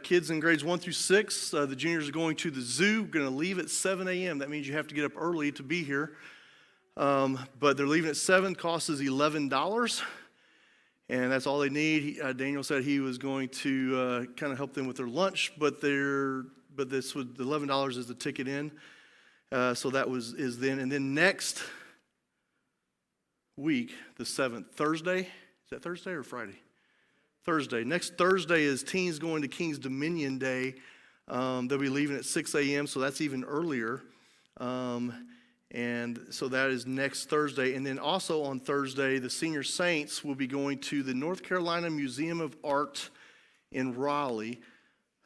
kids in grades 1 through 6. The juniors are going to the zoo. Going to leave at 7 a.m. That means you have to get up early to be here. But they're leaving at 7. Cost is $11. And that's all they need. Daniel said he was going to kind of help them with their lunch, but the $11 is the ticket in. So that is then. And then next week, the 7th, Thursday. Is that Thursday or Friday? Thursday. Next Thursday is Teens Going to King's Dominion Day. They'll be leaving at 6 a.m., so that's even earlier. And so that is next Thursday. And then also on Thursday, the Senior Saints will be going to the North Carolina Museum of Art in Raleigh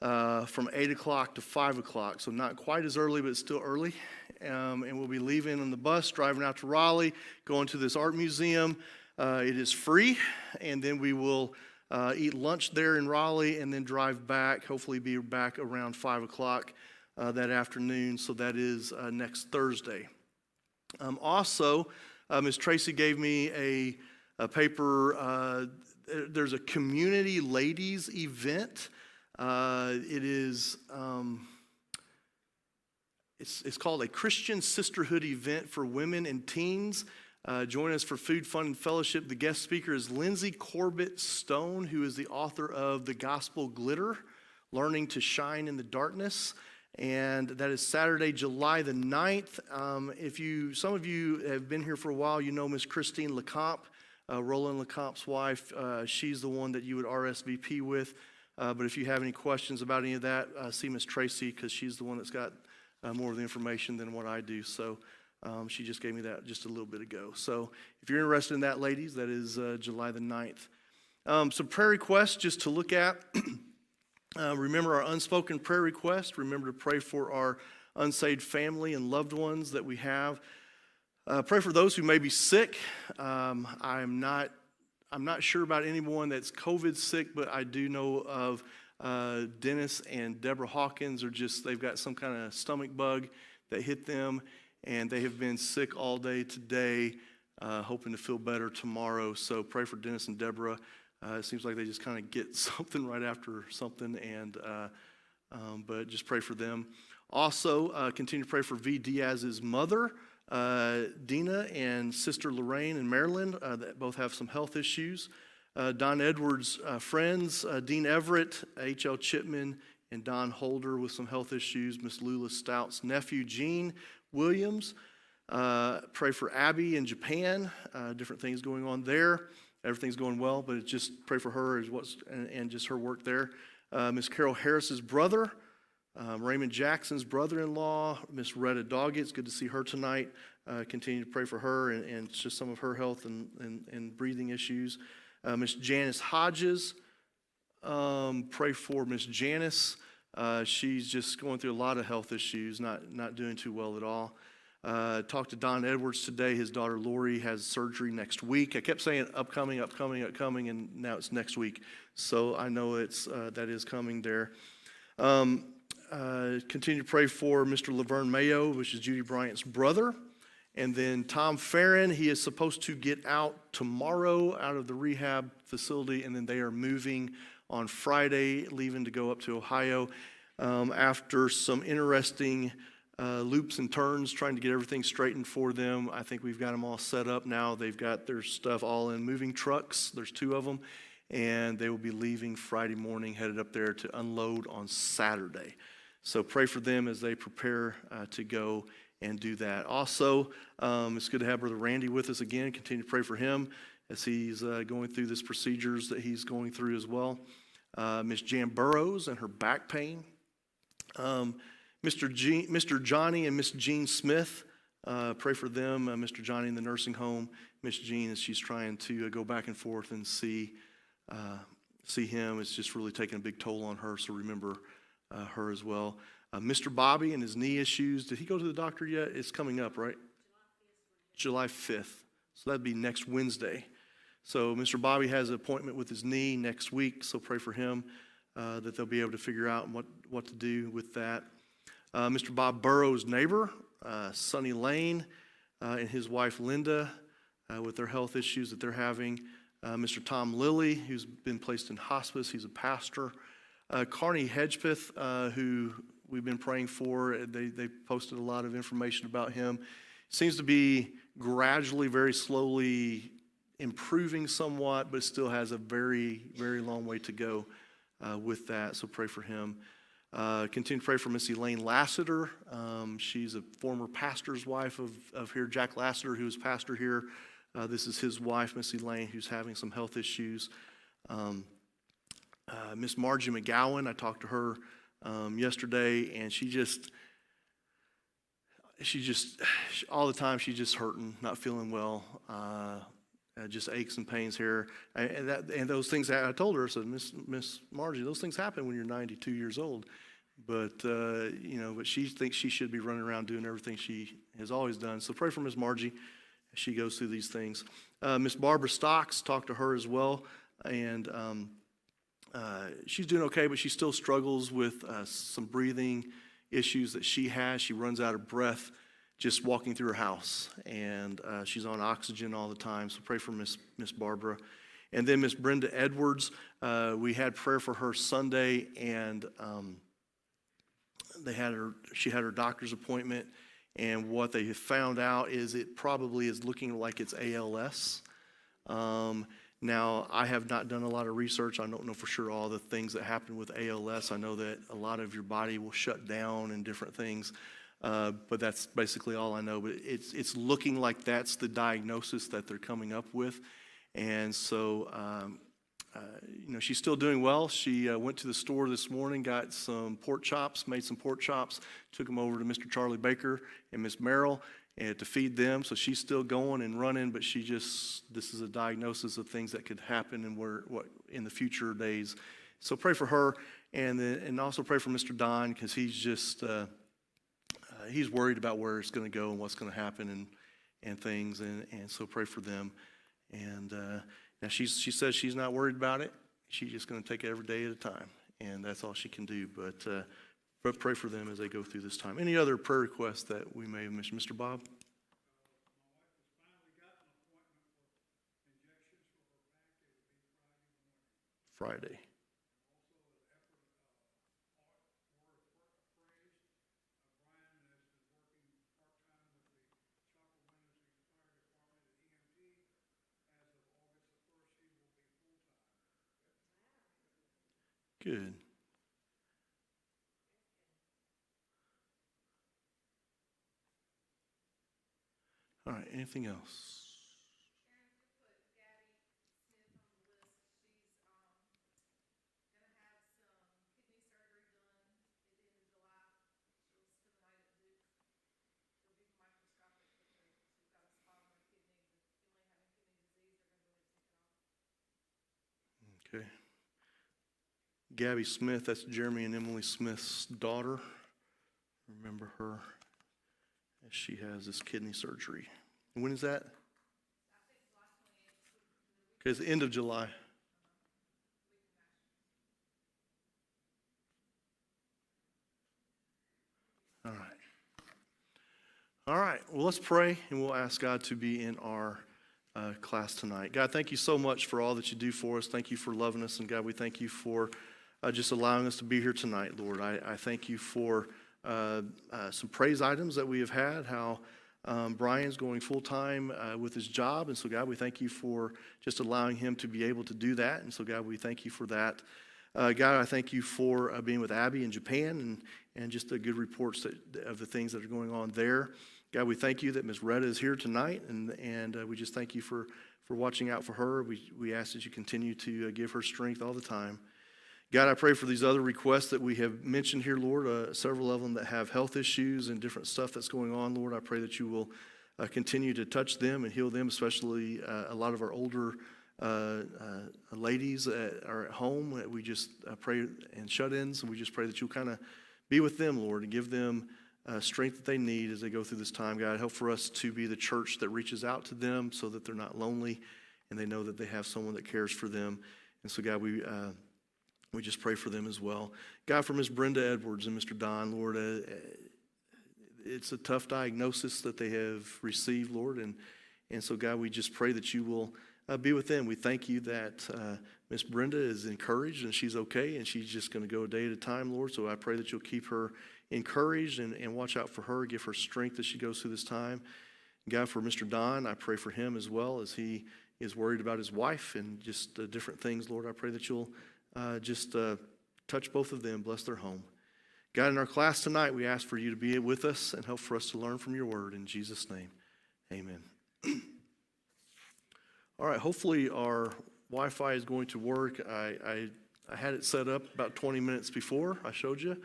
from 8 o'clock to 5 o'clock. So not quite as early, but it's still early. And we'll be leaving on the bus, driving out to Raleigh, going to this art museum. It is free, and then we will eat lunch there in Raleigh and then drive back, hopefully be back around 5 o'clock that afternoon. So that is next Thursday. Also, Ms. Tracy gave me a paper. There's a community ladies event. It is it's called a Christian Sisterhood event for women and teens. Join us for food, fun, and fellowship. The guest speaker is Lindsay Corbett Stone, who is the author of The Gospel Glitter, Learning to Shine in the Darkness. And that is Saturday, July the 9th. Some of you have been here for a while, you know Miss Christine LeComte, Roland LeComte's wife. She's the one that you would RSVP with. But if you have any questions about any of that, see Miss Tracy, because she's the one that's got more of the information than what I do. So she just gave me that just a little bit ago. So if you're interested in that, ladies, that is July the 9th. Some prayer requests just to look at. Remember our unspoken prayer request. Remember to pray for our unsaved family and loved ones that we have. Pray for those who may be sick. I'm not sure about anyone that's COVID sick, but I do know of Dennis and Deborah Hawkins they've got some kind of stomach bug that hit them, and they have been sick all day today, hoping to feel better tomorrow. So pray for Dennis and Deborah. It seems like they just kind of get something right after something, but just pray for them. Also, continue to pray for V. Diaz's mother, Dina, and sister Lorraine in Maryland, that both have some health issues. Don Edwards' friends, Dean Everett, H.L. Chipman, and Don Holder with some health issues. Miss Lula Stout's nephew, Gene Williams. Pray for Abby in Japan. Different things going on there. Everything's going well, but just pray for her and just her work there. Miss Carol Harris's brother, Raymond Jackson's brother-in-law, Miss Retta Doggett. It's good to see her tonight. Continue to pray for her and just some of her health and breathing issues. Miss Janice Hodges, pray for Miss Janice. She's just going through a lot of health issues, not doing too well at all. Talked to Don Edwards today. His daughter Lori has surgery next week. I kept saying upcoming, and now it's next week. So I know that is coming there. Continue to pray for Mr. Laverne Mayo, which is Judy Bryant's brother. And then Tom Farron, he is supposed to get out tomorrow out of the rehab facility, and then they are moving on Friday, leaving to go up to Ohio after some interesting loops and turns, trying to get everything straightened for them. I think we've got them all set up now. They've got their stuff all in moving trucks. There's 2 of them, and they will be leaving Friday morning, headed up there to unload on Saturday. So pray for them as they prepare to go and do that. Also, it's good to have Brother Randy with us again. Continue to pray for him as he's going through these procedures that he's going through as well. Miss Jan Burrows and her back pain. Mr. Johnny and Miss Jean Smith, pray for them. Mr. Johnny in the nursing home. Miss Jean, as she's trying to go back and forth and see him, it's just really taking a big toll on her. So remember her as well. Mr. Bobby and his knee issues. Did he go to the doctor yet? It's coming up, right? July 5th. So that'd be next Wednesday. So Mr. Bobby has an appointment with his knee next week. So pray for him that they'll be able to figure out what to do with that. Mr. Bob Burrows' neighbor, Sonny Lane, and his wife Linda, with their health issues that they're having. Mr. Tom Lilly, who's been placed in hospice. He's a pastor. Carney Hedgepeth, who we've been praying for, they posted a lot of information about him. Seems to be gradually, very slowly improving somewhat, but still has a very, very long way to go with that. So pray for him. Continue to pray for Miss Elaine Lassiter. She's a former pastor's wife of here, Jack Lassiter, who was pastor here. This is his wife, Miss Elaine, who's having some health issues. Miss Margie McGowan, I talked to her yesterday, and she all the time, she's just hurting, not feeling well, just aches and pains here. And those things, I told her, I said, Miss Margie, those things happen when you're 92 years old. But, but she thinks she should be running around doing everything she has always done. So pray for Miss Margie as she goes through these things. Miss Barbara Stocks, talked to her as well. And she's doing okay, but she still struggles with some breathing issues that she has. She runs out of breath just walking through her house, and she's on oxygen all the time. So pray for Miss Barbara. And then Miss Brenda Edwards, we had prayer for her Sunday, and she had her doctor's appointment, and what they have found out is it probably is looking like it's ALS. Now, I have not done a lot of research. I don't know for sure all the things that happen with ALS. I know that a lot of your body will shut down and different things, but that's basically all I know. But it's looking like that's the diagnosis that they're coming up with. And so, she's still doing well. She went to the store this morning, got some pork chops, made some pork chops, took them over to Mr. Charlie Baker and Miss Merrill, and to feed them. So she's still going and running, but this is a diagnosis of things that could happen and what in the future days. So pray for her, and also pray for Mr. Don, because he's just he's worried about where it's going to go and what's going to happen and things, and so pray for them. And now she says she's not worried about it. She's just going to take it every day at a time, and that's all she can do. But pray for them as they go through this time. Any other prayer requests that we may have mentioned? Mr. Bob? Friday. Good. All right, anything else? Okay. Gabby Smith, that's Jeremy and Emily Smith's daughter. Remember her as she has this kidney surgery. And when is that? Okay, it's the end of July. All right. All right, well, let's pray, and we'll ask God to be in our class tonight. God, thank you so much for all that you do for us. Thank you for loving us, and God, we thank you for just allowing us to be here tonight, Lord. I thank you for some praise items that we have had, how Brian's going full-time with his job, and so God, we thank you for just allowing him to be able to do that, and so God, we thank you for that. God, I thank you for being with Abby in Japan and just the good reports of the things that are going on there. God, we thank you that Ms. Retta is here tonight, and we just thank you for watching out for her. We ask that you continue to give her strength all the time. God, I pray for these other requests that we have mentioned here, Lord, several of them that have health issues and different stuff that's going on, Lord. I pray that you will continue to touch them and heal them, especially a lot of our older ladies that are at home. We just pray, and shut-ins, and we just pray that you'll kind of be with them, Lord, and give them strength that they need as they go through this time. God, help for us to be the church that reaches out to them so that they're not lonely and they know that they have someone that cares for them. And so, God, we just pray for them as well. God, for Ms. Brenda Edwards and Mr. Don, Lord, it's a tough diagnosis that they have received, Lord. And so, God, we just pray that you will be with them. We thank you that Miss Brenda is encouraged and she's okay and she's just going to go a day at a time, Lord. So I pray that you'll keep her encouraged and watch out for her, give her strength as she goes through this time. God, for Mr. Don, I pray for him as well as he is worried about his wife and just different things, Lord. I pray that you'll just touch both of them, bless their home. God, in our class tonight, we ask for you to be with us and help for us to learn from your word. In Jesus' name, amen. All right, hopefully our Wi-Fi is going to work. I had it set up about 20 minutes before I showed you,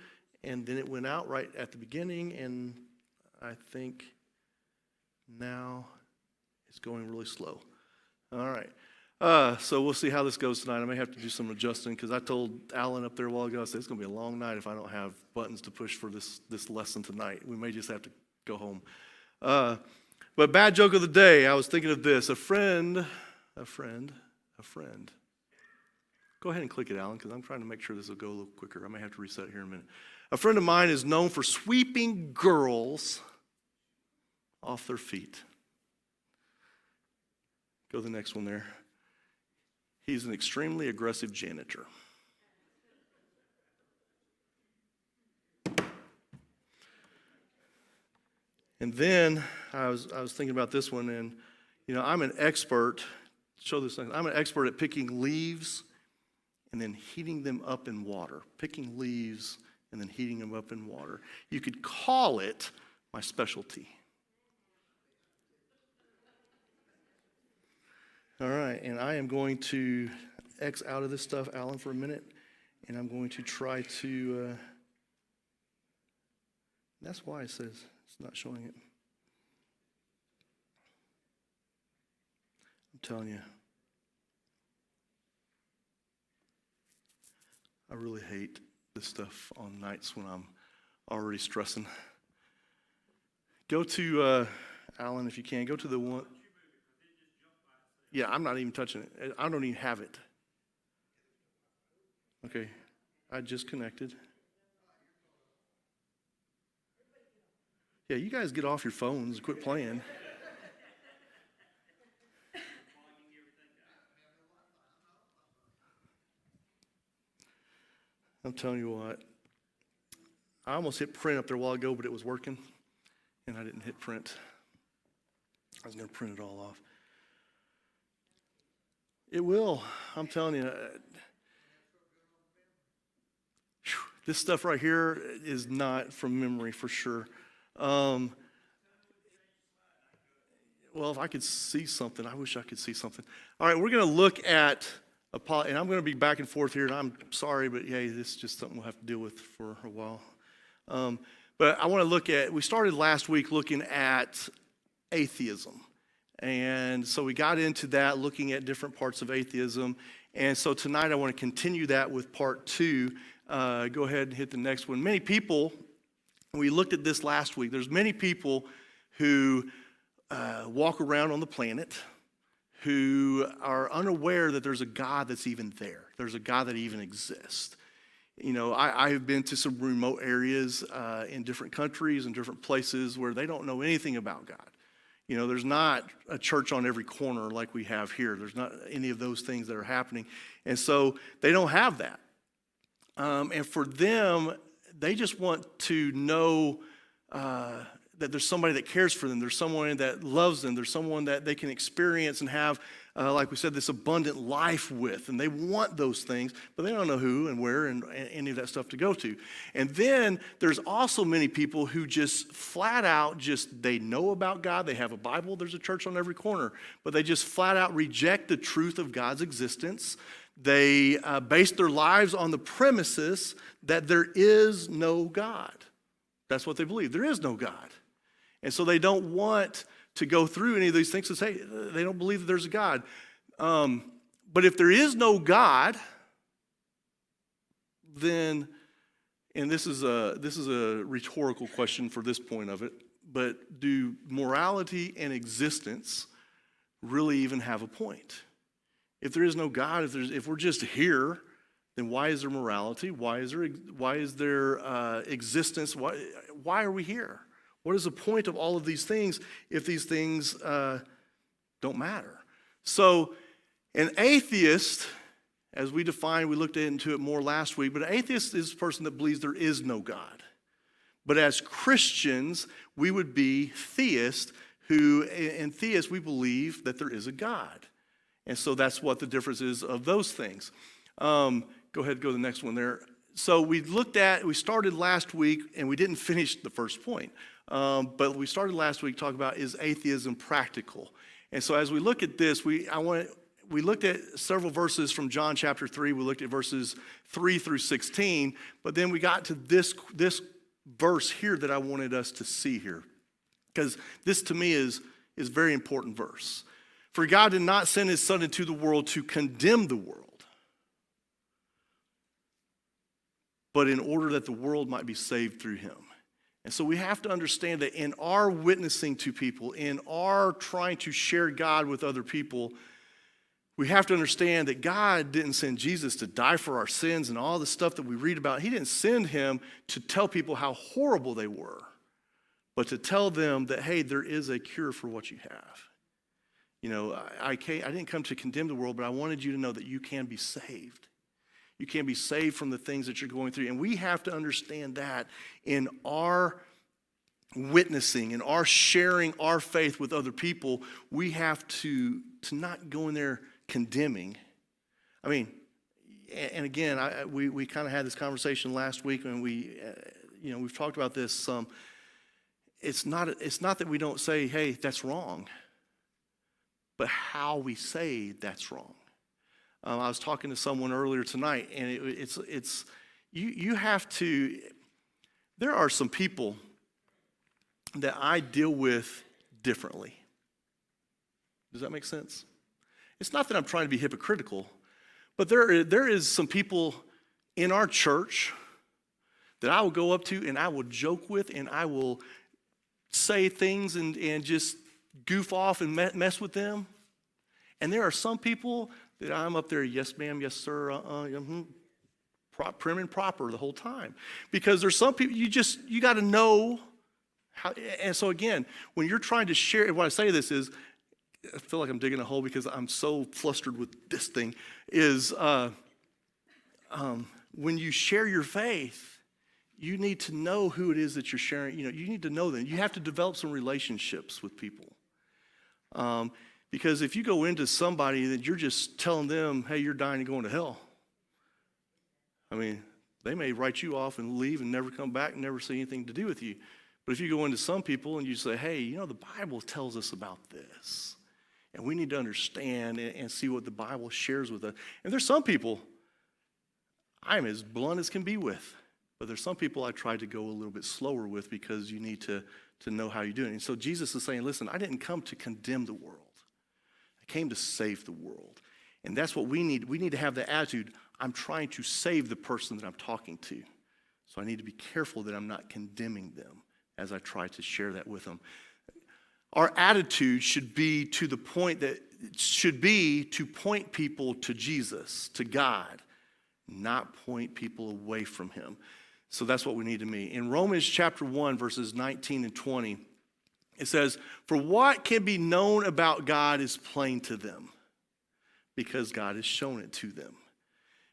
and then it went out right at the beginning, and I think now it's going really slow. All right. So we'll see how this goes tonight. I may have to do some adjusting because I told Alan up there a while ago, I said, it's going to be a long night if I don't have buttons to push for this lesson tonight. We may just have to go home. But bad joke of the day, I was thinking of this. A friend. Go ahead and click it, Alan, because I'm trying to make sure this will go a little quicker. I may have to reset it here in a minute. A friend of mine is known for sweeping girls off their feet. Go to the next one there. He's an extremely aggressive janitor. And then I was thinking about this one, and I'm an expert. Show this thing. I'm an expert at picking leaves and then heating them up in water. Picking leaves and then heating them up in water. You could call it my specialty. All right, and I am going to X out of this stuff, Alan, for a minute, and I'm going to try to, that's why it says it's not showing it. I'm telling you, I really hate this stuff on nights when I'm already stressing. Go to, Alan, if you can, go to the one. Yeah, I'm not even touching it. I don't even have it. Okay, I just connected. Yeah, you guys get off your phones and quit playing. I'm telling you what, I almost hit print up there a while ago, but it was working, and I didn't hit print. I was going to print it all off. It will. I'm telling you. This stuff right here is not from memory for sure. Well, if I could see something, I wish I could see something. All right, we're going to look at, and I'm going to be back and forth here, and I'm sorry, but yeah, this is just something we'll have to deal with for a while. But I want to look at, we started last week looking at atheism. And so we got into that, looking at different parts of atheism. And so tonight I want to continue that with part 2. Go ahead and hit the next one. Many people, we looked at this last week, there's many people who walk around on the planet who are unaware that there's a God that's even there. There's a God that even exists. I have been to some remote areas in different countries and different places where they don't know anything about God. There's not a church on every corner like we have here. There's not any of those things that are happening. And so they don't have that. And for them, they just want to know that there's somebody that cares for them. There's someone that loves them. There's someone that they can experience and have, like we said, this abundant life with. And they want those things, but they don't know who and where and any of that stuff to go to. And then there's also many people who just flat out they know about God. They have a Bible. There's a church on every corner. But they just flat out reject the truth of God's existence. They base their lives on the premises that there is no God. That's what they believe. There is no God. And so they don't want to go through any of these things and say they don't believe that there's a God. But if there is no God, then, and this is a rhetorical question for this point of it, but do morality and existence really even have a point? If there is no God, if we're just here, then why is there morality? Why is there existence? Why are we here? What is the point of all of these things if these things don't matter? So An atheist, as we defined, we looked into it more last week, but an atheist is a person that believes there is no God. But as Christians, we would be theists who, in theists, we believe that there is a God. And so that's what the difference is of those things. Go ahead, go to the next one there. So we started last week, and we didn't finish the first point. But we started last week talking about, is atheism practical? And so as we look at this, we looked at several verses from John chapter 3. We looked at verses 3 through 16. But then we got to this verse here that I wanted us to see here. Because this to me is a very important verse. For God did not send his Son into the world to condemn the world, but in order that the world might be saved through him. And so we have to understand that in our witnessing to people, in our trying to share God with other people, we have to understand that God didn't send Jesus to die for our sins and all the stuff that we read about. He didn't send him to tell people how horrible they were, but to tell them that, hey, there is a cure for what you have. You know, I didn't come to condemn the world, but I wanted you to know that you can be saved. You can be saved from the things that you're going through. And we have to understand that in our witnessing, in our sharing our faith with other people, we have to not go in there condemning. I mean, and again, we kind of had this conversation last week, and we've talked about this some. It's not that we don't say, hey, that's wrong, but how we say that's wrong. I was talking to someone earlier tonight, and it's you have to. There are some people that I deal with differently. Does that make sense? It's not that I'm trying to be hypocritical, but there is some people in our church that I will go up to and I will joke with and I will say things and just goof off and mess with them. And there are some people that I'm up there, yes ma'am, yes sir, prim and proper the whole time. Because there's some people you got to know how. And so again, when you're trying to share, and why I say this is, I feel like I'm digging a hole because I'm so flustered with this thing, is when you share your faith, you need to know who it is that you're sharing. You need to know them. You have to develop some relationships with people. Because if you go into somebody that you're just telling them, hey, you're dying and going to hell, I mean, they may write you off and leave and never come back and never see anything to do with you. But if you go into some people and you say, hey, the Bible tells us about this, and we need to understand and see what the Bible shares with us. And there's some people I'm as blunt as can be with. But there's some people I try to go a little bit slower with because you need to know how you do it. And so Jesus is saying, listen, I didn't come to condemn the world. I came to save the world. And that's what we need. We need to have the attitude, I'm trying to save the person that I'm talking to. So I need to be careful that I'm not condemning them as I try to share that with them. Our attitude should be to the point that it should be to point people to Jesus, to God, not point people away from him. So that's what we need to be. In Romans chapter 1, verses 19 and 20, it says, for what can be known about God is plain to them, because God has shown it to them.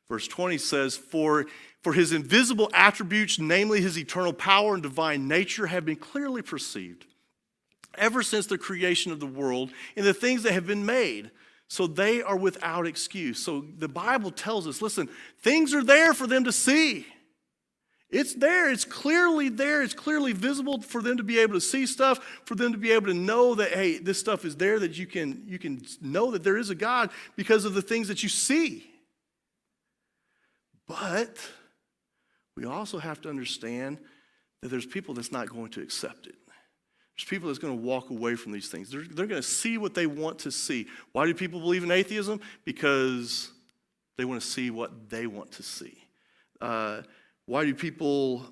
Verse 20 says, for his invisible attributes, namely his eternal power and divine nature, have been clearly perceived ever since the creation of the world in the things that have been made. So they are without excuse. So the Bible tells us, listen, things are there for them to see. It's there. It's clearly there. It's clearly visible for them to be able to see stuff, for them to be able to know that, hey, this stuff is there, that you can know that there is a God because of the things that you see. But we also have to understand that there's people that's not going to accept it. There's people that's going to walk away from these things. They're going to see what they want to see. Why do people believe in atheism? Because they want to see what they want to see. Why do people,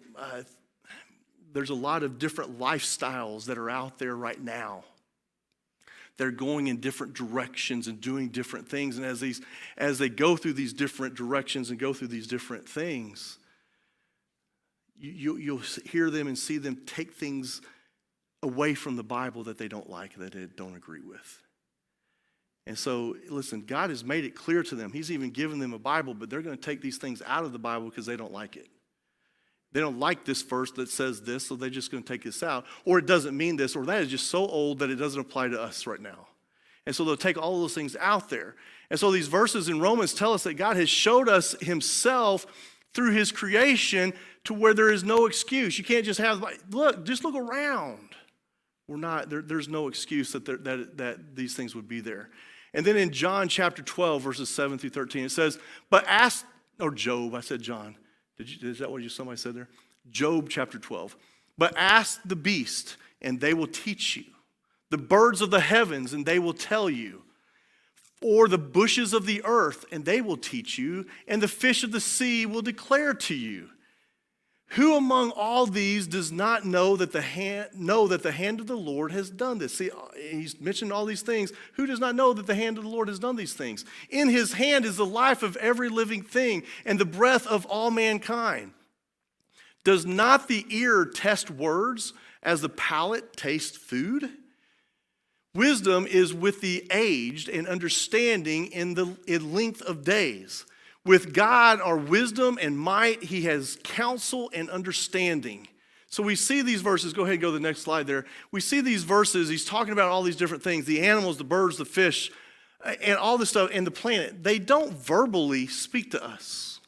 there's a lot of different lifestyles that are out there right now. They're going in different directions and doing different things. And as they go through these different directions and go through these different things, you'll hear them and see them take things away from the Bible that they don't like, that they don't agree with. And so, listen, God has made it clear to them. He's even given them a Bible, but they're going to take these things out of the Bible because they don't like it. They don't like this verse that says this, so they're just going to take this out. Or it doesn't mean this, or that is just so old that it doesn't apply to us right now. And so they'll take all those things out there. And so these verses in Romans tell us that God has showed us himself through his creation to where there is no excuse. You can't just have, just look around. There's no excuse that these things would be there. And then in John chapter 12, verses 7 through 13, it says, Job, I said John. Is that what somebody said there? Job chapter 12. But ask the beast, and they will teach you. The birds of the heavens, and they will tell you. Or the bushes of the earth, and they will teach you. And the fish of the sea will declare to you. Who among all these does not know that the hand of the Lord has done this? See, he's mentioned all these things. Who does not know that the hand of the Lord has done these things? In his hand is the life of every living thing and the breath of all mankind. Does not the ear test words as the palate tastes food? Wisdom is with the aged and understanding in length of days. With God are wisdom and might. He has counsel and understanding. So we see these verses. Go ahead and go to the next slide there. We see these verses. He's talking about all these different things. The animals, the birds, the fish, and all this stuff, and the planet. They don't verbally speak to us.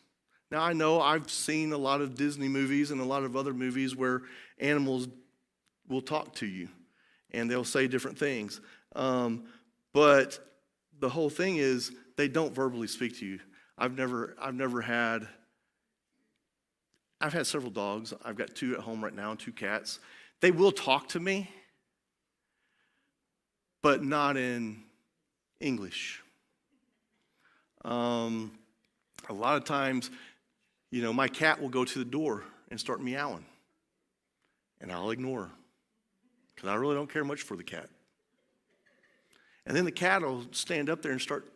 Now, I know I've seen a lot of Disney movies and a lot of other movies where animals will talk to you. And they'll say different things. But the whole thing is they don't verbally speak to you. I've had several dogs. I've got 2 at home right now and 2 cats. They will talk to me, but not in English. A lot of times, my cat will go to the door and start meowing, and I'll ignore her because I really don't care much for the cat. And then the cat will stand up there and start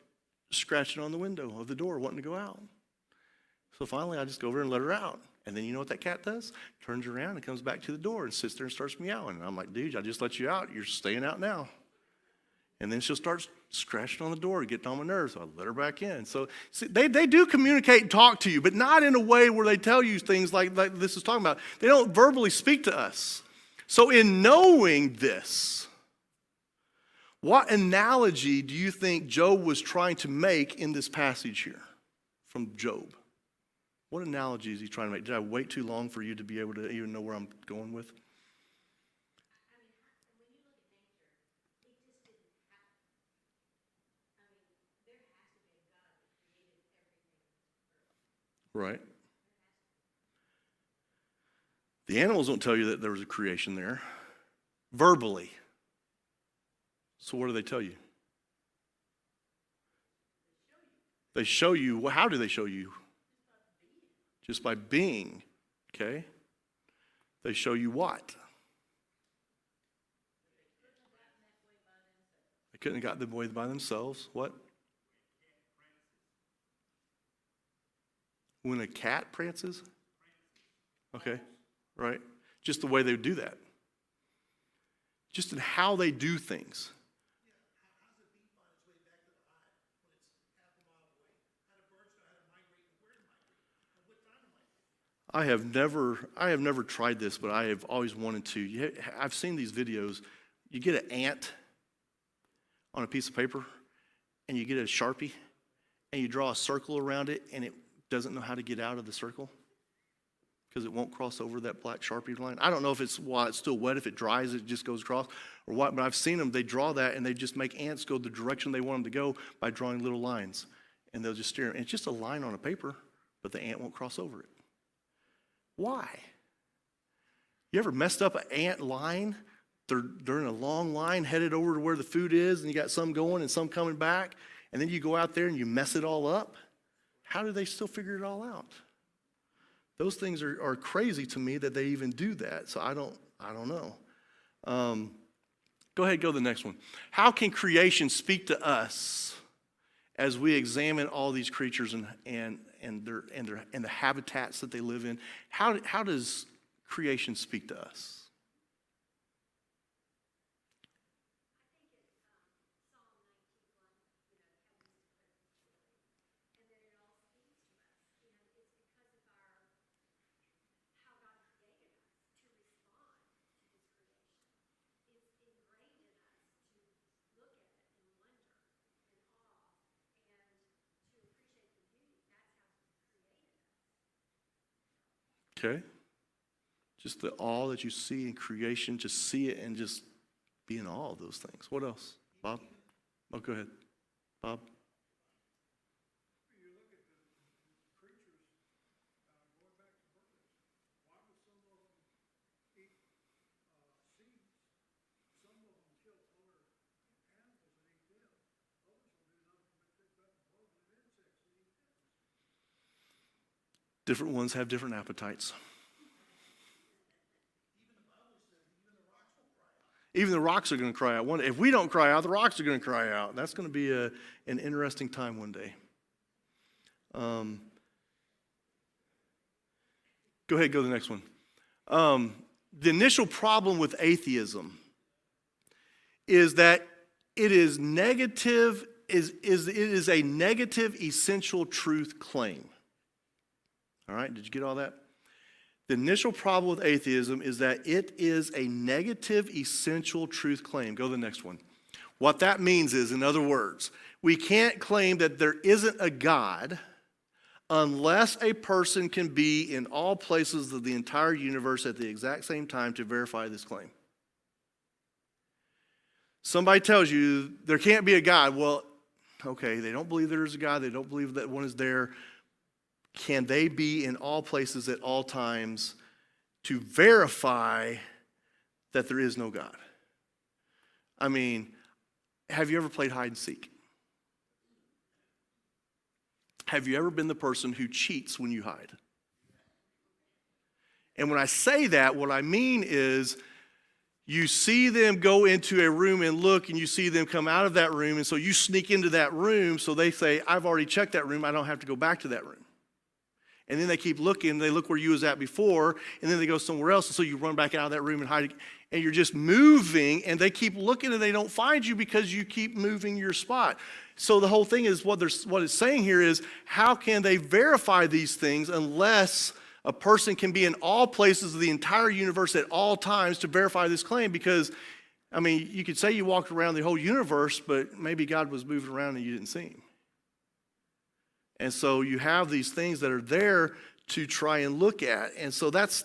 scratching on the window of the door, wanting to go out. So finally, I just go over and let her out. And then you know what that cat does? Turns around and comes back to the door and sits there and starts meowing. And I'm like, dude, I just let you out. You're staying out now. And then she'll start scratching on the door, getting on my nerves. So I let her back in. So see, they do communicate and talk to you, but not in a way where they tell you things like this is talking about. They don't verbally speak to us. So in knowing this, what analogy do you think Job was trying to make in this passage here from Job? What analogy is he trying to make? Did I wait too long for you to be able to even know where I'm going with? Right. The animals don't tell you that there was a creation there verbally. So what do they tell you? They show you. Well, how do they show you? Just by being. Okay. They show you what? They couldn't have got them away by themselves. What? When a cat prances? Okay. Right. Just the way they do that. Just in how they do things. I have never tried this, but I have always wanted to. I've seen these videos. You get an ant on a piece of paper, and you get a Sharpie, and you draw a circle around it, and it doesn't know how to get out of the circle because it won't cross over that black Sharpie line. I don't know if it's while it's still wet, if it dries, it just goes across, or what, but I've seen them. They draw that, and they just make ants go the direction they want them to go by drawing little lines, and they'll just steer. And it's just a line on a paper, but the ant won't cross over it. Why? You ever messed up an ant line? They're in a long line headed over to where the food is, and you got some going and some coming back, and then you go out there and you mess it all up? How do they still figure it all out? Those things are crazy to me that they even do that, so I don't know. Go ahead, go to the next one. How can creation speak to us as we examine all these creatures and the habitats that they live in? How does creation speak to us? Okay? Just the awe that you see in creation, just see it and just be in awe of those things. What else? Bob? Oh, go ahead. Bob? Different ones have different appetites. Even the rocks are going to cry out. If we don't cry out, the rocks are going to cry out. That's going to be an interesting time one day. Go ahead, go to the next one. The initial problem with atheism is that it is negative. It is a negative essential truth claim. All right, did you get all that? The initial problem with atheism is that it is a negative essential truth claim. Go to the next one. What that means is, in other words, we can't claim that there isn't a God unless a person can be in all places of the entire universe at the exact same time to verify this claim. Somebody tells you there can't be a God. Well, okay, they don't believe there is a God. They don't believe that one is there. Can they be in all places at all times to verify that there is no God? I mean, have you ever played hide and seek? Have you ever been the person who cheats when you hide? And when I say that, what I mean is you see them go into a room and look, and you see them come out of that room, and so you sneak into that room, so they say, I've already checked that room, I don't have to go back to that room. And then they keep looking, they look where you was at before, and then they go somewhere else, and so you run back out of that room and hide, and you're just moving, and they keep looking, and they don't find you because you keep moving your spot. So the whole thing is, what it's saying here is, how can they verify these things unless a person can be in all places of the entire universe at all times to verify this claim? Because, I mean, you could say you walked around the whole universe, but maybe God was moving around and you didn't see him. And so you have these things that are there to try and look at. And so that's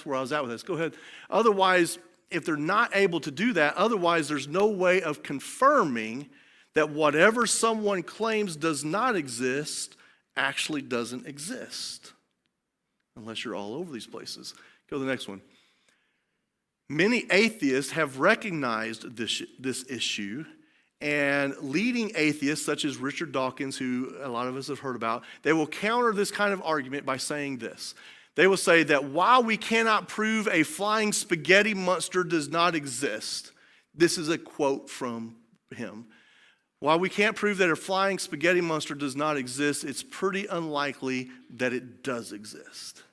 where I was at with this. Go ahead. Otherwise, if they're not able to do that, otherwise there's no way of confirming that whatever someone claims does not exist actually doesn't exist. Unless you're all over these places. Go to the next one. Many atheists have recognized this issue. And leading atheists, such as Richard Dawkins, who a lot of us have heard about, they will counter this kind of argument by saying this. They will say that while we cannot prove a flying spaghetti monster does not exist, this is a quote from him. While we can't prove that a flying spaghetti monster does not exist, it's pretty unlikely that it does exist.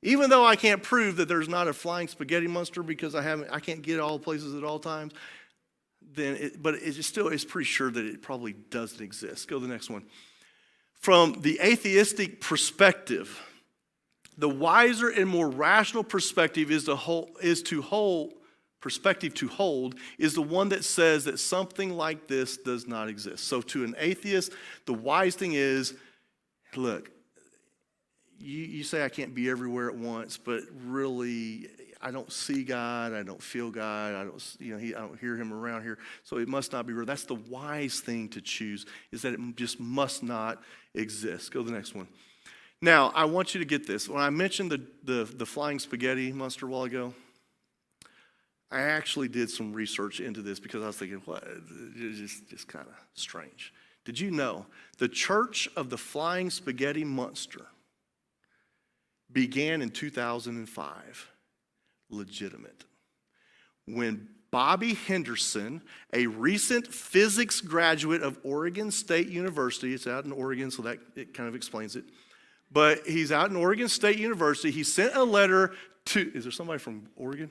Even though I can't prove that there's not a flying spaghetti monster because I can't get all places at all times, but it's pretty sure that it probably doesn't exist. Go to the next one. From the atheistic perspective, the wiser and more rational perspective is the one that says that something like this does not exist. So to an atheist, the wise thing is, look, you say I can't be everywhere at once, but really I don't see God, I don't feel God, I don't hear him around here, so it must not be real. That's the wise thing to choose, is that it just must not exist. Go to the next one. Now, I want you to get this. When I mentioned the flying spaghetti monster a while ago, I actually did some research into this because I was thinking, what? It's just kind of strange. Did you know the Church of the Flying Spaghetti Monster began in 2005? Legitimate. When Bobby Henderson, a recent physics graduate of Oregon State University, it's out in Oregon, so that it kind of explains it, but he's out in Oregon State University, he sent a letter to, is there somebody from Oregon?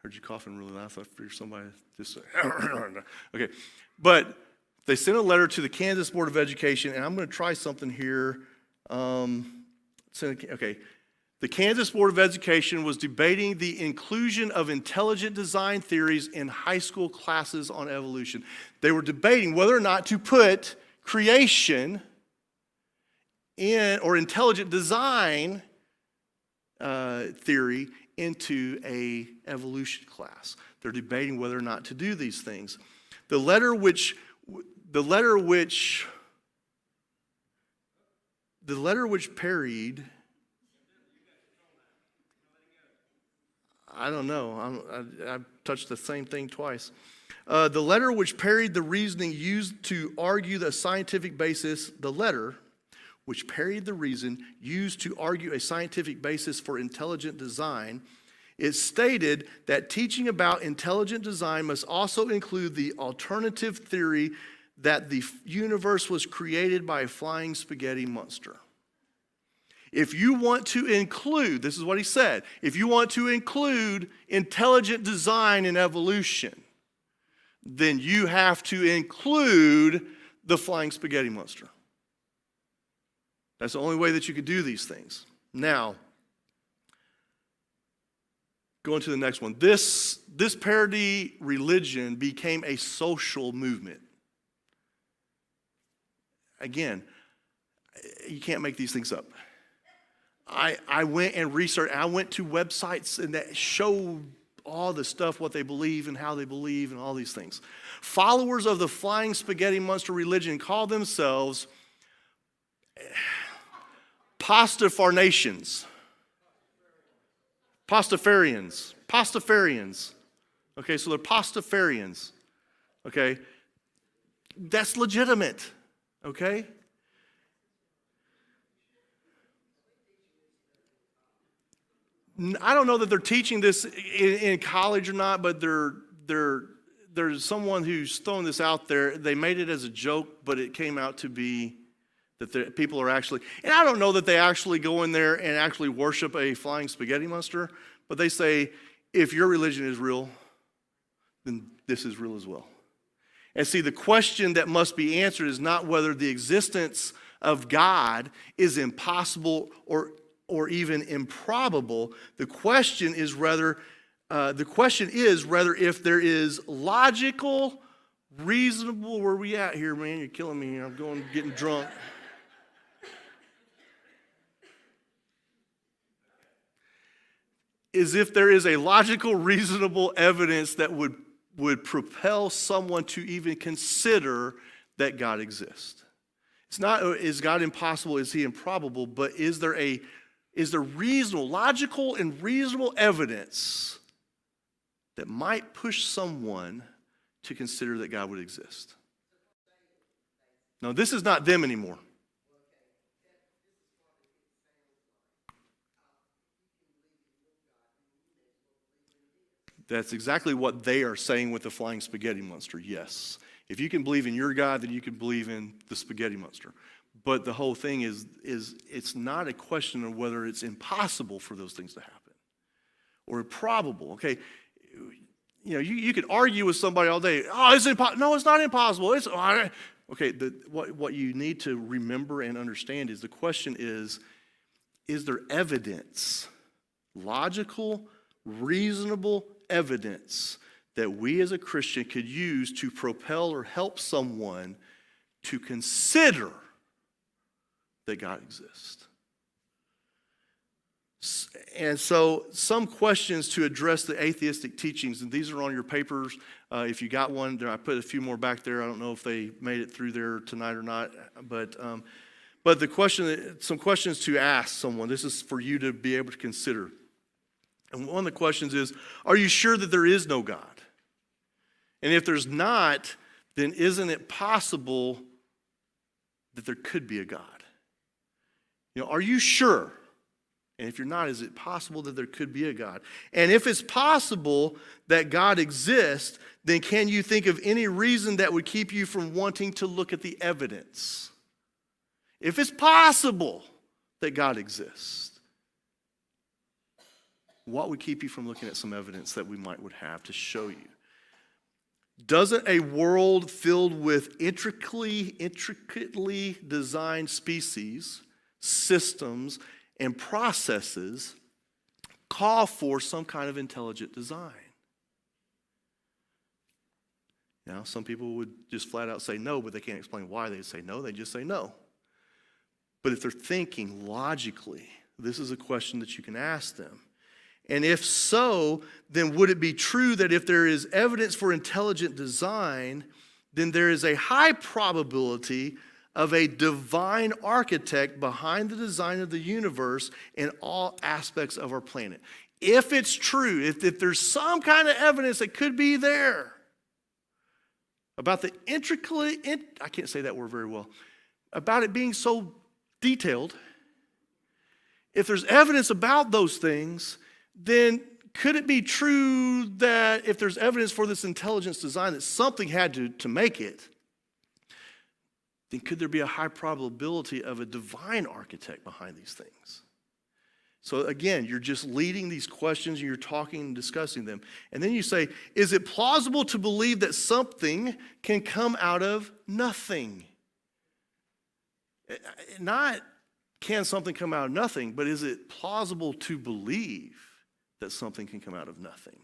Heard you coughing really loud. I thought for somebody just okay. But they sent a letter to the Kansas Board of Education, and I'm going to try something here. Okay. The Kansas Board of Education was debating the inclusion of intelligent design theories in high school classes on evolution. They were debating whether or not to put creation in, or intelligent design theory into a evolution class. They're debating whether or not to do these things. The letter which parried, I don't know. I've touched the same thing twice. The letter which parried the reasoning used to argue the scientific basis, which parried the reason used to argue a scientific basis for intelligent design, it stated that teaching about intelligent design must also include the alternative theory that the universe was created by a flying spaghetti monster. If you want to include, this is what he said, if you want to include intelligent design in evolution, then you have to include the flying spaghetti monster. That's the only way that you could do these things. Now, going to the next one. This parody religion became a social movement. Again, you can't make these things up. I went and researched. I went to websites and that show all the stuff, what they believe and how they believe and all these things. Followers of the flying spaghetti monster religion call themselves Pastafarians. Okay, so they're Pastafarians. Okay, that's legitimate. Okay. I don't know that they're teaching this in college or not, but there's someone who's thrown this out there. They made it as a joke, but it came out to be that people are actually, and I don't know that they actually go in there and actually worship a flying spaghetti monster, but they say, if your religion is real, then this is real as well. And see, the question that must be answered is not whether the existence of God is impossible or even improbable. The question is whether if there is logical, reasonable. Where are we at here, man? You're killing me. I'm getting drunk. Is if there is a logical, reasonable evidence that would propel someone to even consider that God exists. It's not, is God impossible, is he improbable, but is there reasonable, logical and reasonable evidence that might push someone to consider that God would exist? No, this is not them anymore. That's exactly what they are saying with the flying spaghetti monster, yes. If you can believe in your God, then you can believe in the spaghetti monster. But the whole thing is it's not a question of whether it's impossible for those things to happen or improbable. Okay, you could argue with somebody all day. Oh, it's impossible. No, it's not impossible. Okay. What you need to remember and understand is the question is there evidence, logical, reasonable evidence that we as a Christian could use to propel or help someone to consider that God exists? And so some questions to address the atheistic teachings, and these are on your papers. If you got one, I put a few more back there. I don't know if they made it through there tonight or not, but some questions to ask someone. This is for you to be able to consider. And one of the questions is, are you sure that there is no God? And if there's not, then isn't it possible that there could be a God? Are you sure? And if you're not, is it possible that there could be a God? And if it's possible that God exists, then can you think of any reason that would keep you from wanting to look at the evidence? If it's possible that God exists, what would keep you from looking at some evidence that we would have to show you? Doesn't a world filled with intricately designed species, systems, and processes call for some kind of intelligent design? Now, some people would just flat out say no, but they can't explain why they say no. They just say no. But if they're thinking logically, This is a question that you can ask them. And if so, then would it be true that if there is evidence for intelligent design, then there is a high probability of a divine architect behind the design of the universe and all aspects of our planet? If it's true, if there's some kind of evidence that could be there about the I can't say that word very well, about it being so detailed, if there's evidence about those things, then could it be true that if there's evidence for this intelligence design that something had to make it, then could there be a high probability of a divine architect behind these things? So again, you're just leading these questions and you're talking and discussing them. And then you say, is it plausible to believe that something can come out of nothing? Not can something come out of nothing, but is it plausible to believe that something can come out of nothing?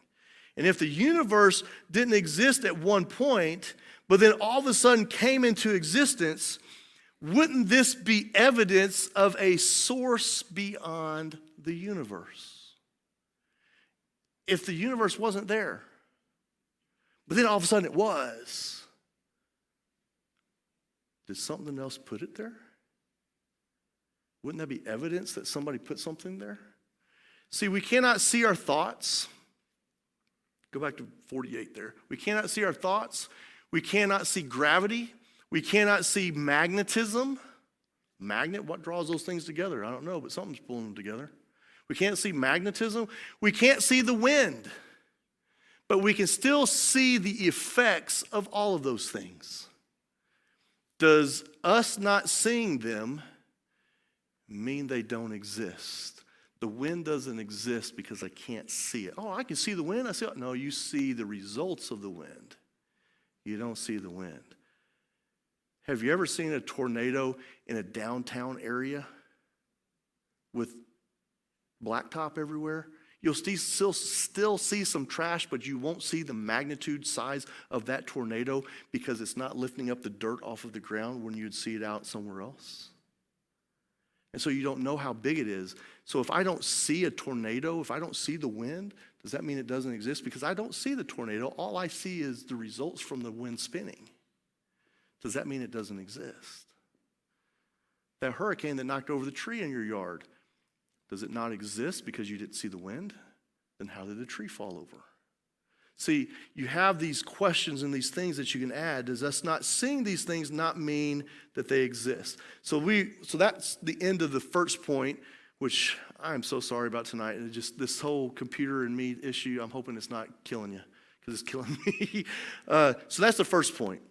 And if the universe didn't exist at one point, but then all of a sudden came into existence, wouldn't this be evidence of a source beyond the universe? If the universe wasn't there, but then all of a sudden it was, did something else put it there? Wouldn't that be evidence that somebody put something there? See, we cannot see our thoughts. Go back to 48 there. We cannot see our thoughts. We cannot see gravity. We cannot see magnetism. Magnet, what draws those things together? I don't know, but something's pulling them together. We can't see magnetism. We can't see the wind. But we can still see the effects of all of those things. Does us not seeing them mean they don't exist? The wind doesn't exist because I can't see it. Oh, I can see the wind. I see it. No, you see the results of the wind. You don't see the wind. Have you ever seen a tornado in a downtown area with blacktop everywhere? You'll still see some trash, but you won't see the magnitude size of that tornado because it's not lifting up the dirt off of the ground when you'd see it out somewhere else. And so you don't know how big it is. So if I don't see a tornado, if I don't see the wind, does that mean it doesn't exist? Because I don't see the tornado. All I see is the results from the wind spinning. Does that mean it doesn't exist? That hurricane that knocked over the tree in your yard, does it not exist because you didn't see the wind? Then how did the tree fall over? See, you have these questions and these things that you can add. Does us not seeing these things not mean that they exist? So that's the end of the first point, which I'm so sorry about tonight. And just this whole computer and me issue, I'm hoping it's not killing you because it's killing me. So that's the first point.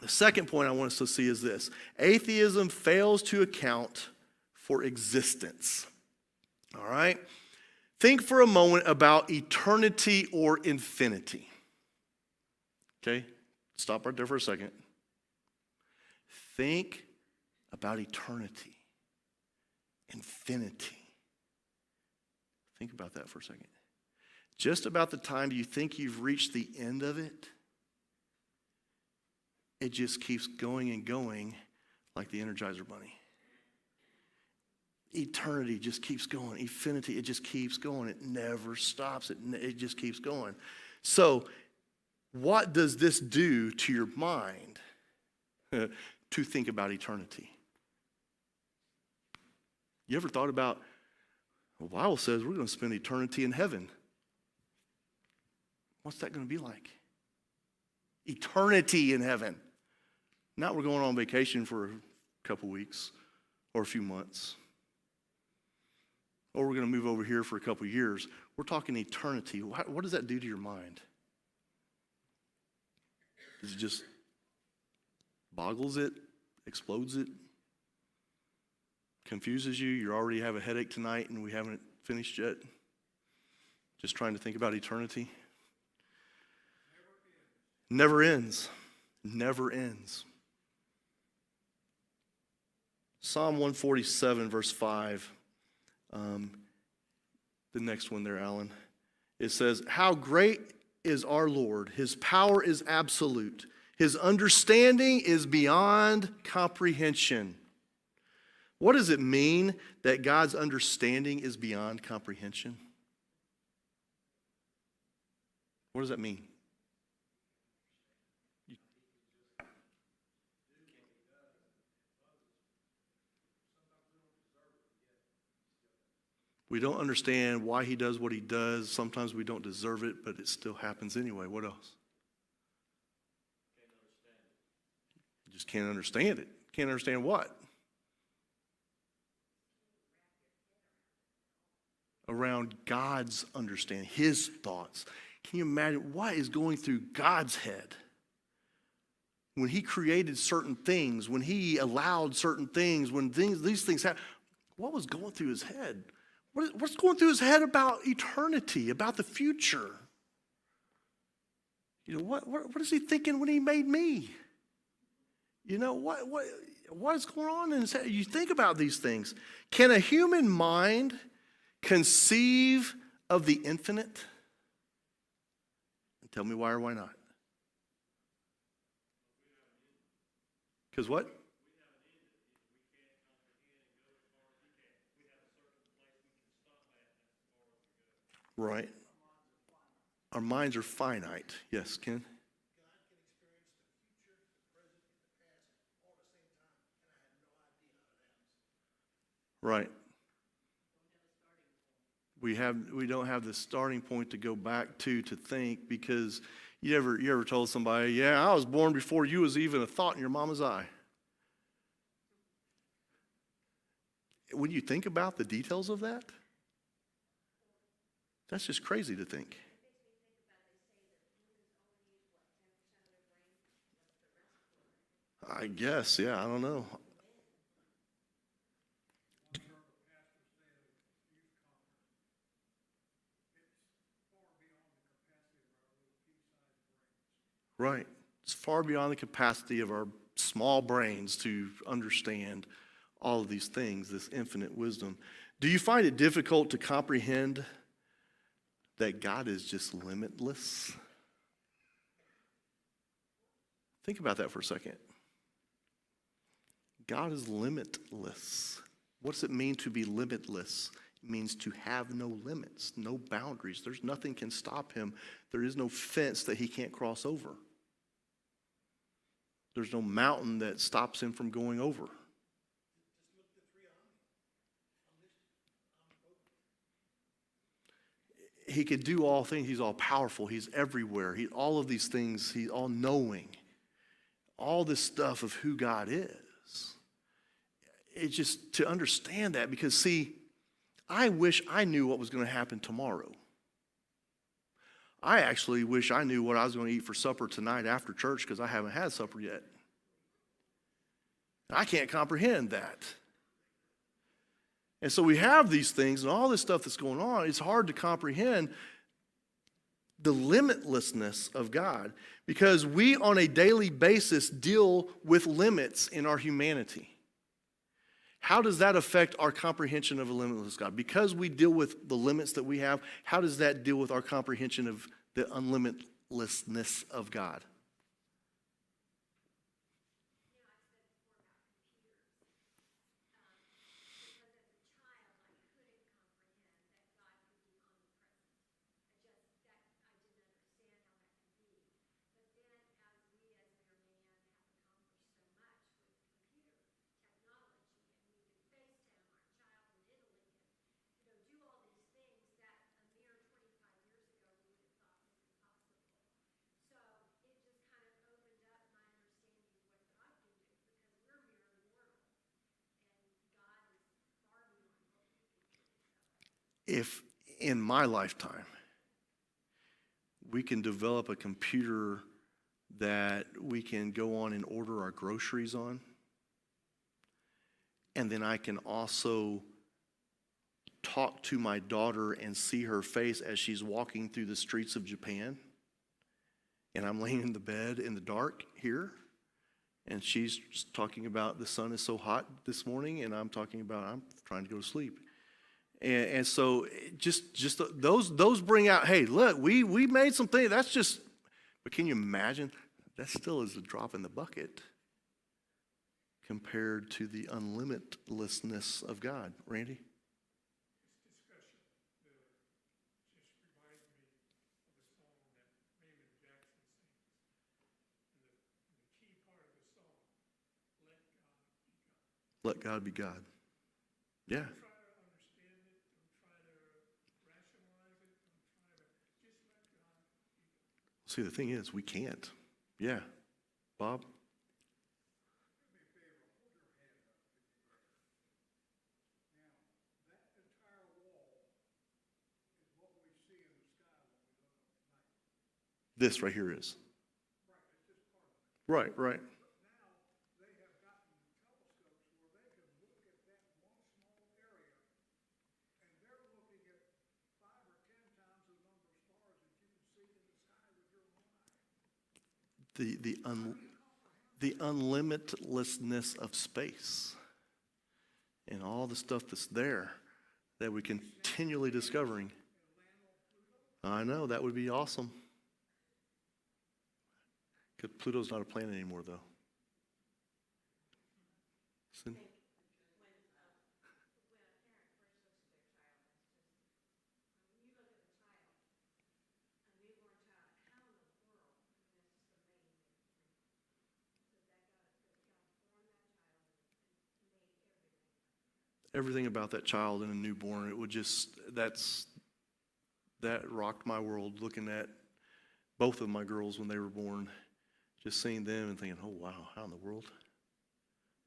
The second point I want us to see is this. Atheism fails to account for existence. All right? Think for a moment about eternity or infinity. Okay? Stop right there for a second. Think about eternity, infinity. Think about that for a second. Just about the time you think you've reached the end of it, it just keeps going and going like the Energizer Bunny. Eternity just keeps going. Infinity, it just keeps going. It never stops. It just keeps going. So what does this do to your mind to think about eternity? You ever thought about, the Bible says we're going to spend eternity in heaven. What's that going to be like? Eternity in heaven. Not we're going on vacation for a couple weeks or a few months. Or we're going to move over here for a couple years. We're talking eternity. What does that do to your mind? Does it just boggles it, explodes it, confuses you? You already have a headache tonight and we haven't finished yet? Just trying to think about eternity? Never ends. Never ends. Psalm 147, verse 5. The next one there, Alan. It says, how great is our Lord. His power is absolute. His understanding is beyond comprehension. What does it mean that God's understanding is beyond comprehension? What does that mean? We don't understand why he does what he does. Sometimes we don't deserve it, but it still happens anyway. What else? You just can't understand it. Can't understand what? Around God's understanding, his thoughts. Can you imagine what is going through God's head? When he created certain things, when he allowed certain things, when these things happened, what was going through his head? What's going through his head about eternity, about the future? You know, what is he thinking when he made me? You know, what is going on in his head? You think about these things. Can a human mind conceive of the infinite? And tell me why or why not. Because what? Right. Our minds are finite. Yes, Ken? Right. We don't have the starting point to go back to think, because you ever told somebody, yeah, I was born before you was even a thought in your mama's eye. When you think about the details of that, that's just crazy to think. I guess, yeah, I don't know. Right. It's far beyond the capacity of our small brains to understand all of these things, this infinite wisdom. Do you find it difficult to comprehend that God is just limitless? Think about that for a second. God is limitless. What does it mean to be limitless? It means to have no limits, no boundaries. There's nothing can stop him. There is no fence that he can't cross over. There's no mountain that stops him from going over. He could do all things. He's all powerful. He's everywhere. All of these things, he's all knowing. All this stuff of who God is. It's just to understand that, because see, I wish I knew what was going to happen tomorrow. I actually wish I knew what I was going to eat for supper tonight after church, because I haven't had supper yet. I can't comprehend that. And so we have these things and all this stuff that's going on. It's hard to comprehend the limitlessness of God, because we on a daily basis deal with limits in our humanity. How does that affect our comprehension of a limitless God? Because we deal with the limits that we have, how does that deal with our comprehension of the unlimitlessness of God? If in my lifetime we can develop a computer that we can go on and order our groceries on, and then I can also talk to my daughter and see her face as she's walking through the streets of Japan, and I'm laying in the bed in the dark here, and she's talking about the sun is so hot this morning, and I'm talking about I'm trying to go to sleep. And so just those bring out, hey, look, we made some things. That's just, but can you imagine? That still is a drop in the bucket compared to the unlimitlessness of God? Randy? Let God be God. Yeah. See, the thing is, we can't. Yeah. Bob? This right here is. Right, right. The unlimitlessness of space and all the stuff that's there that we're continually discovering. I know, that would be awesome. Because Pluto's not a planet anymore, though. Sin? Everything about that child and a newborn, it would just, that rocked my world, looking at both of my girls when they were born, just seeing them and thinking, oh wow, how in the world?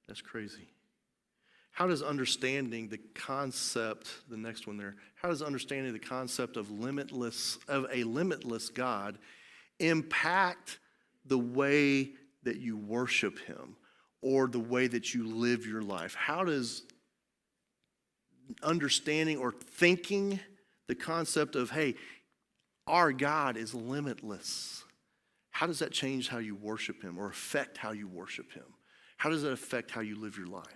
That's crazy. How does understanding the concept, the next one there, how does understanding the concept of a limitless God impact the way that you worship him or the way that you live your life? How does understanding or thinking the concept of, hey, our God is limitless, how does that change how you worship him or affect how you worship him? How does that affect how you live your life?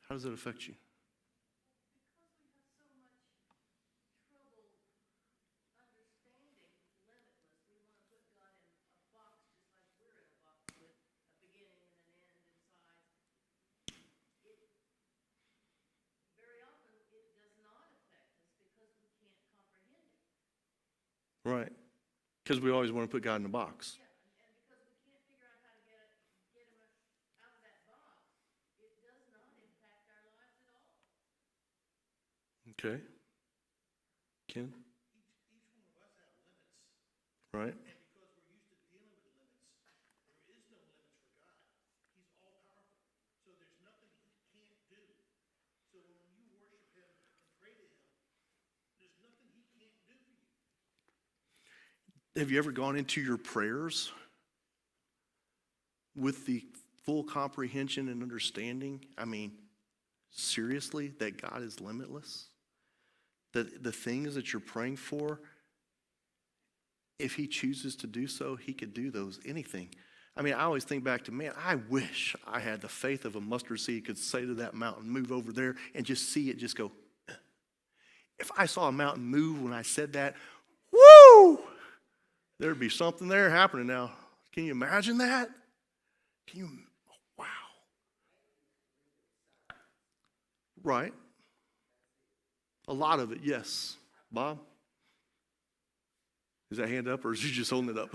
How does that affect you? Right. Because we always want to put God in a box. Okay. Ken? Right. Have you ever gone into your prayers with the full comprehension and understanding? I mean, seriously, that God is limitless? That the things that you're praying for, if he chooses to do so, he could do those, anything. I mean, I always think back to, man, I wish I had the faith of a mustard seed, could say to that mountain, move over there, and just see it just go. If I saw a mountain move when I said that, woo! There'd be something there happening now. Can you imagine that? Wow. Right. A lot of it, yes. Bob? Is that hand up or is he just holding it up?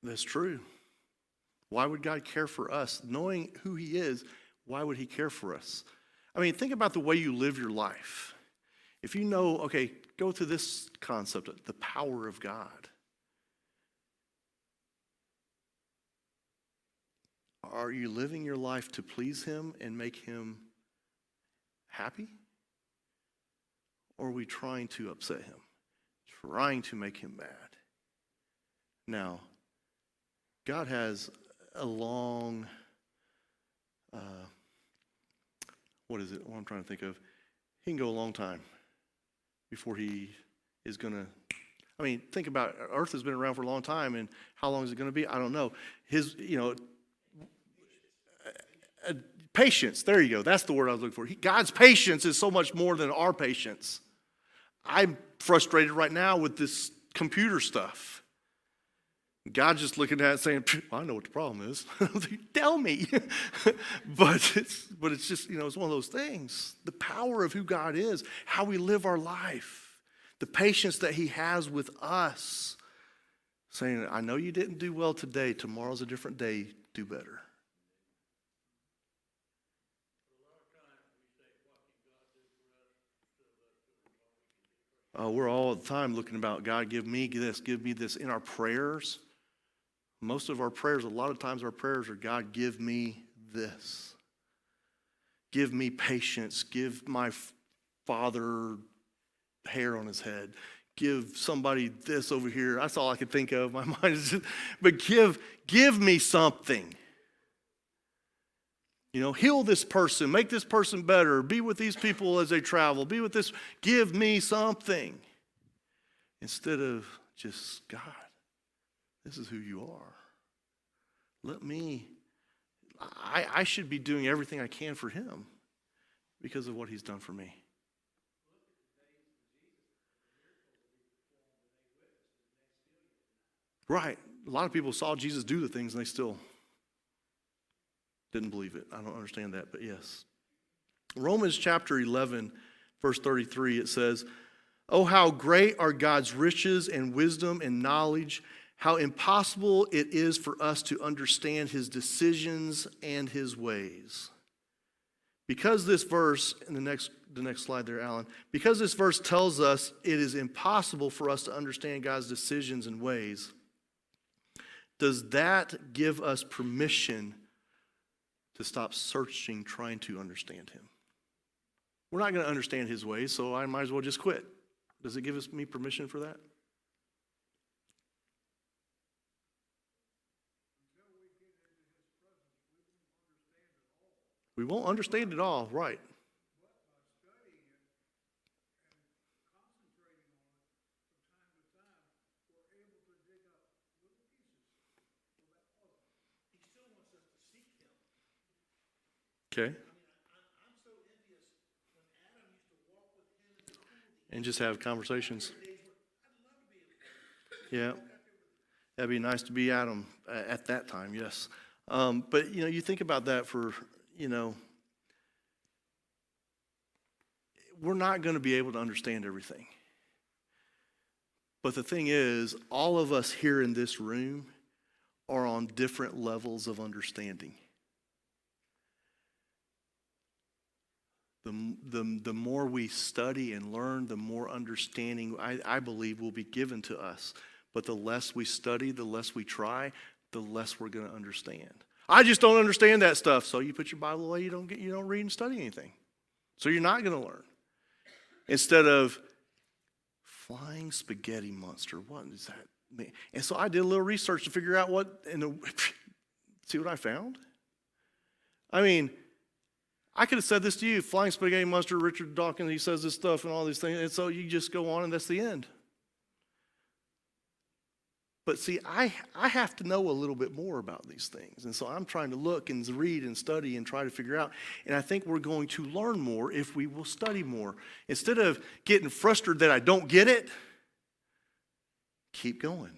That's true. Why would God care for us? Knowing who he is, why would he care for us? I mean, think about the way you live your life. If you know, okay, go to this concept, the power of God. Are you living your life to please him and make him happy? Or are we trying to upset him? Trying to make him mad? Now, God has a long, what I'm trying to think of. He can go a long time before he is going to, I mean, think about it. Earth has been around for a long time, and how long is it going to be? I don't know. Patience. There you go. That's the word I was looking for. God's patience is so much more than our patience. I'm frustrated right now with this computer stuff. God's just looking at it saying, I know what the problem is. Tell me. but it's just, it's one of those things. The power of who God is, how we live our life, the patience that he has with us, saying, I know you didn't do well today. Tomorrow's a different day. Do better. We're all the time looking about, God, give me this in our prayers. Most of our prayers, a lot of times our prayers are, God, give me this. Give me patience. Give my father hair on his head. Give somebody this over here. That's all I could think of. My mind is just, but give me something. Heal this person, make this person better, be with these people as they travel, be with this, give me something. Instead of just, God, this is who you are. I should be doing everything I can for him because of what he's done for me. Right. A lot of people saw Jesus do the things and they still didn't believe it. I don't understand that, but yes. Romans chapter 11, verse 33, it says, Oh, how great are God's riches and wisdom and knowledge, how impossible it is for us to understand his decisions and his ways. Because this verse, in the next slide there, Alan, because this verse tells us it is impossible for us to understand God's decisions and ways, does that give us permission to stop searching, trying to understand him? We're not going to understand his ways, so I might as well just quit. Does it give me permission for that? We won't understand it all, right? Okay. And just have conversations. Yeah. That'd be nice to be Adam at that time, yes. But, you think about that for, we're not going to be able to understand everything. But the thing is, all of us here in this room are on different levels of understanding. The more we study and learn, the more understanding I believe will be given to us. But the less we study, the less we try, the less we're going to understand. I just don't understand that stuff. So you put your Bible away, you don't read and study anything. So you're not going to learn. Instead of flying spaghetti monster, what does that mean? And so I did a little research to figure out see what I found? I mean, I could have said this to you, flying spaghetti monster, Richard Dawkins, he says this stuff and all these things, and so you just go on and that's the end. But see, I have to know a little bit more about these things, and so I'm trying to look and read and study and try to figure out, and I think we're going to learn more if we will study more. Instead of getting frustrated that I don't get it, keep going.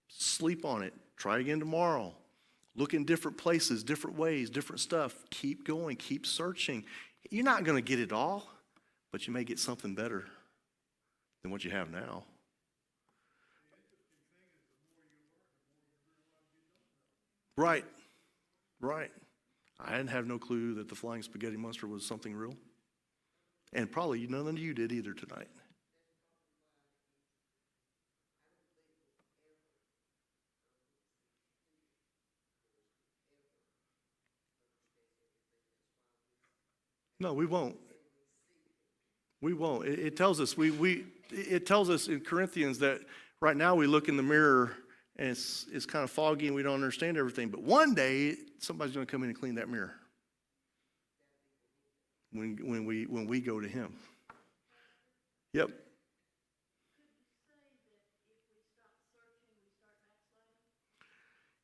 Sleep on it. Try again tomorrow. Look in different places, different ways, different stuff. Keep going, keep searching. You're not going to get it all, but you may get something better than what you have now. Right. I didn't have no clue that the flying spaghetti monster was something real. And probably none of you did either tonight. No, we won't. We won't. It tells us it tells us in Corinthians that right now we look in the mirror and it's kind of foggy and we don't understand everything. But one day somebody's going to come in and clean that mirror. When we go to him. Yep.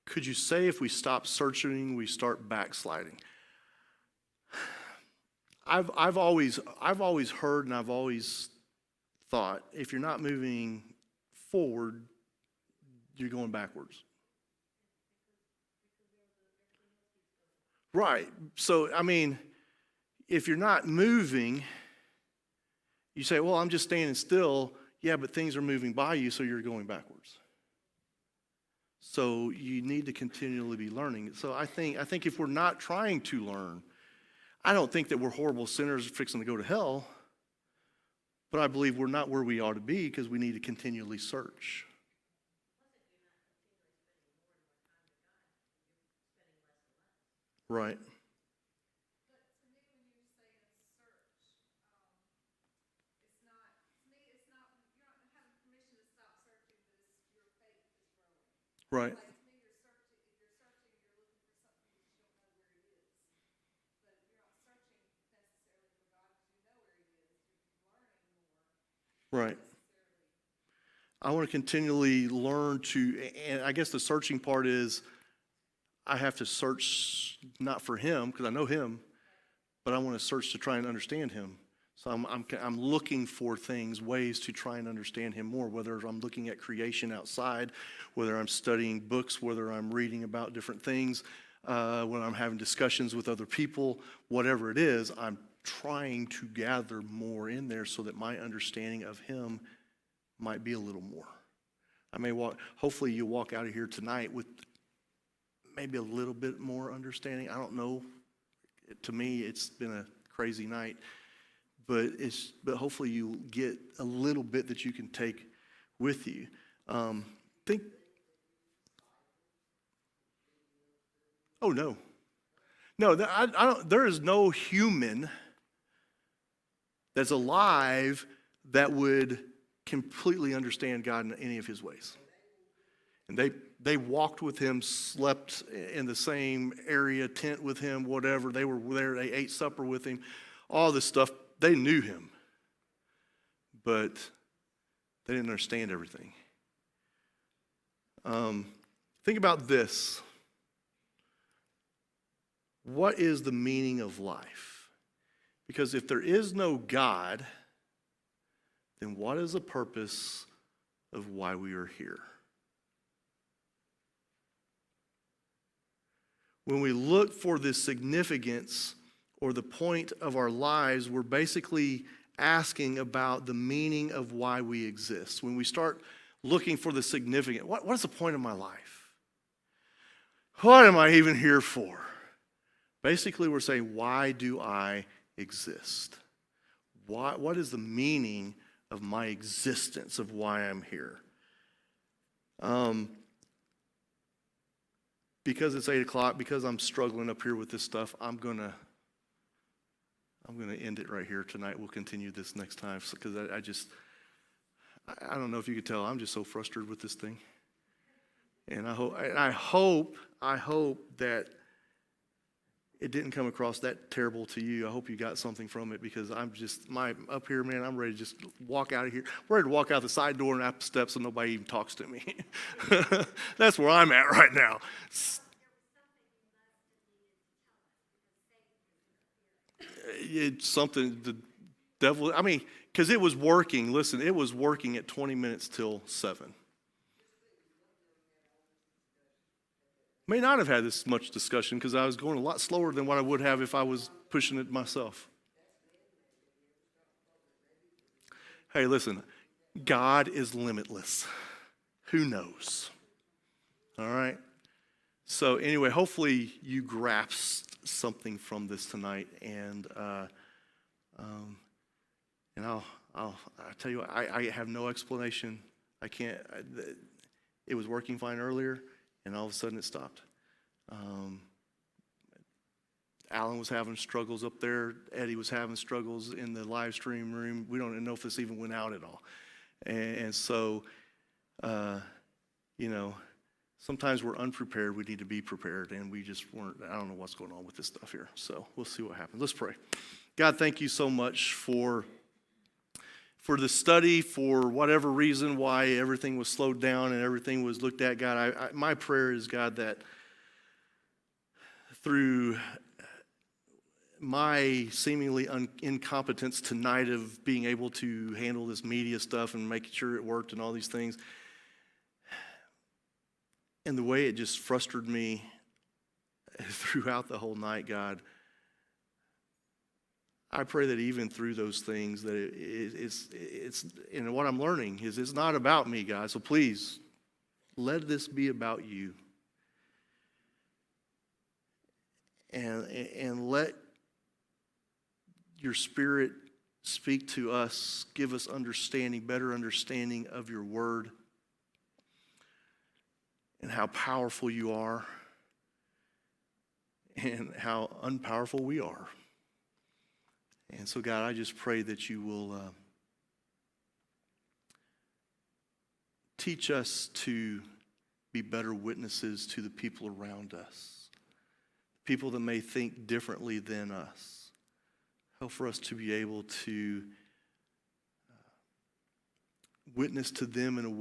could you say if we stop searching, we start backsliding? I've always heard and I've always thought, if you're not moving forward, you're going backwards. Right. So, I mean, if you're not moving, you say, well, I'm just standing still. Yeah, but things are moving by you, so you're going backwards. So you need to continually be learning. So I think if we're not trying to learn, I don't think that we're horrible sinners fixing to go to hell, but I believe we're not where we ought to be because we need to continually search. Right. But to me, when you're saying search, it's not, to me, it's not, you're not having permission to stop searching, but it's your faith is growing. Right. Like, to me, you're searching, if you're searching, you're looking for something that you don't know where it is. But you're not searching necessarily for God because you know where He is. You're learning more. Right. I want to continually learn to, and I guess the searching part is I have to search not for Him because I know Him, but I want to search to try and understand Him. So I'm looking for things, ways to try and understand Him more, whether I'm looking at creation outside, whether I'm studying books, whether I'm reading about different things, when I'm having discussions with other people, whatever it is, I'm trying to gather more in there so that my understanding of Him might be a little more. Hopefully you walk out of here tonight with maybe a little bit more understanding. I don't know. To me, it's been a crazy night. But hopefully you get a little bit that you can take with you. Oh no, I don't. There is no human that's alive that would completely understand God in any of His ways. And they walked with Him, slept in the same area, tent with Him, whatever. They were there. They ate supper with Him. All this stuff. They knew Him, but they didn't understand everything. Think about this. What is the meaning of life? Because if there is no God, then what is the purpose of why we are here? When we look for the significance or the point of our lives, we're basically asking about the meaning of why we exist. When we start looking for the significance, what is the point of my life? What am I even here for? Basically, we're saying, why do I exist? What is the meaning of my existence, of why I'm here? Because it's 8 o'clock, because I'm struggling up here with this stuff, I'm going to end it right here tonight. We'll continue this next time because I don't know if you could tell, I'm just so frustrated with this thing. And I hope that it didn't come across that terrible to you. I hope you got something from it because up here, man, I'm ready to just walk out of here. I'm ready to walk out the side door and up the steps and nobody even talks to me. That's where I'm at right now. It's something the devil, because it was working. Listen, it was working at 20 minutes till 7. May not have had this much discussion because I was going a lot slower than what I would have if I was pushing it myself. Hey, listen, God is limitless. Who knows? All right? So anyway, hopefully you grasped something from this tonight, and I'll tell you what, I have no explanation. I can't. It was working fine earlier, and all of a sudden it stopped. Alan was having struggles up there. Eddie was having struggles in the live stream room. We don't even know if this even went out at all. And so, sometimes we're unprepared. We need to be prepared, and we just weren't. I don't know what's going on with this stuff here. So we'll see what happens. Let's pray. God, thank you so much for for the study, for whatever reason, why everything was slowed down and everything was looked at, God, my prayer is, God, that through my seemingly incompetence tonight of being able to handle this media stuff and making sure it worked and all these things, and the way it just frustrated me throughout the whole night, God, I pray that even through those things, that it's and what I'm learning is it's not about me, God. So please, let this be about you. And let your Spirit speak to us, give us understanding, better understanding of your word and how powerful you are and how unpowerful we are. And so, God, I just pray that you will teach us to be better witnesses to the people around us, people that may think differently than us. Help for us to be able to witness to them in a way